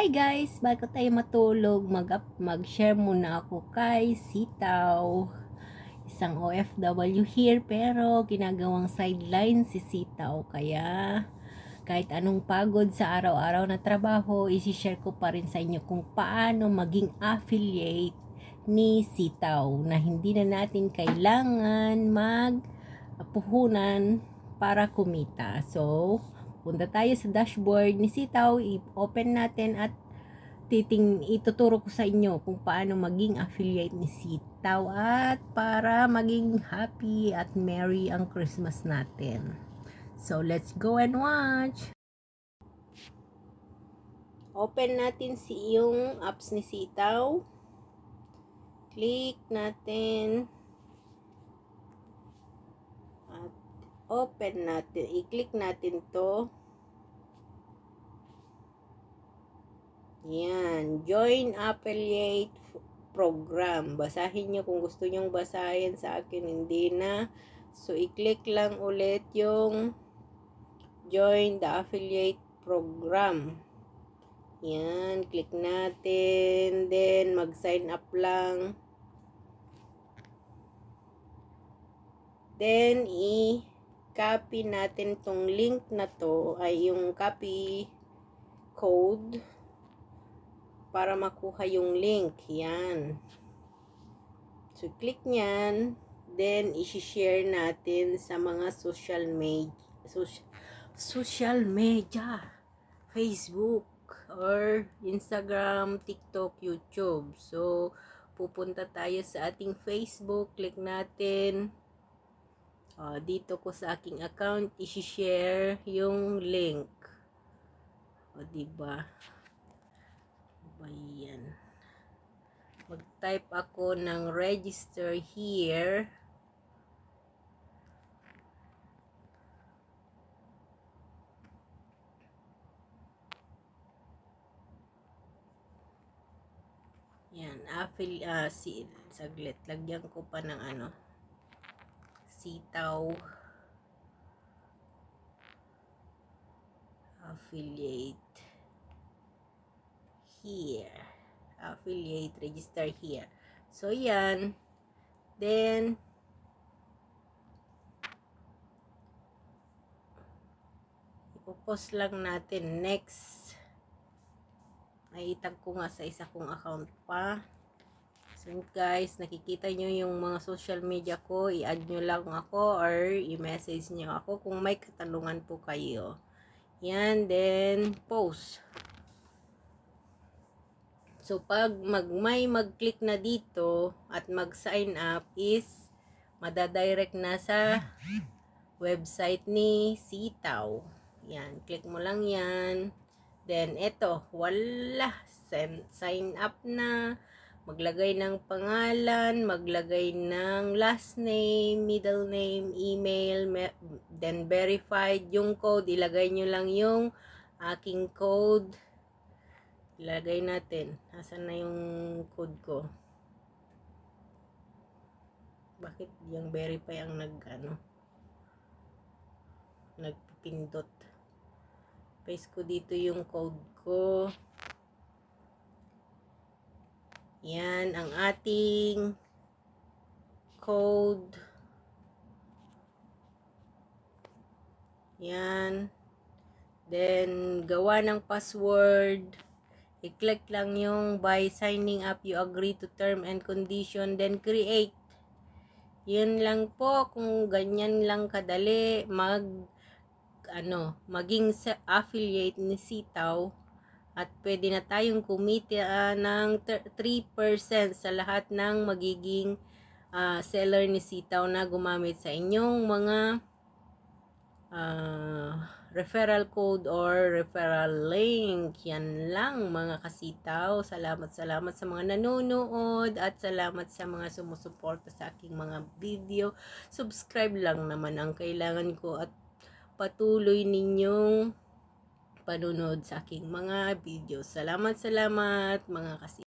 Hi guys! Bago tayo matulog, mag-share muna ako kay Sitaw. Isang OFW here pero ginagawang sideline si Sitaw. Kaya kahit anong pagod sa araw-araw na trabaho, isi-share ko pa rin sa inyo kung paano maging affiliate ni Sitaw na hindi na natin kailangan magpuhunan para kumita. So, punta tayo sa dashboard ni Sitaw, i-open natin at ituturo ko sa inyo kung paano maging affiliate ni Sitaw at para maging happy at merry ang Christmas natin. So, let's go and watch! Open natin yung apps ni Sitaw. Click natin. At open natin. I-click natin to. Yan. Join affiliate program. Basahin nyo kung gusto nyong basahin. Sa akin, hindi na. So, i-click lang ulit yung join the affiliate program. Yan. Click natin. Then, mag-sign up lang. Then, i-copy natin tong link na to. Ay, yung copy code para makuha yung link. Yan. So, click nyan. Then, isi-share natin sa mga social media. Facebook, or Instagram, TikTok, YouTube. So, pupunta tayo sa ating Facebook. Click natin. Dito ko sa aking account, isi-share yung link. Diba? Ayan. Mag-type ako ng register here. Yan, saglit, lagyan ko pa ng Sitaw affiliate here. Affiliate register here. So, yan. Then, ipopost lang natin next. Ay, itag ko nga sa isa kong account pa. So, guys, nakikita nyo yung mga social media ko. I-add nyo lang ako or i-message nyo ako kung may katanungan po kayo. Yan, then, post. So, pag may mag-click na dito at mag-sign up is madadirect na sa website ni Sitaw. Yan, click mo lang yan. Then, eto, wala. Sign up na. Maglagay ng pangalan, maglagay ng last name, middle name, email, then verified. Yung code, ilagay nyo lang yung aking code. Ilagay natin. Asan na yung code ko? Bakit yung verify ang nagpipindot? Paste ko dito yung code ko. Yan ang ating code. Yan. Then, gawa ng password. I-click lang yung by signing up, you agree to term and condition, then create. Yun lang po, kung ganyan lang kadali maging affiliate ni Sitaw at pwede na tayong kumita ng 3% sa lahat ng magiging seller ni Sitaw na gumamit sa inyong mga referral code or referral link. Yan lang mga kasitaw. Salamat sa mga nanonood at salamat sa mga sumusuporta sa aking mga video. Subscribe lang naman ang kailangan ko at patuloy ninyong panunod sa aking mga video. Salamat mga kasitaw.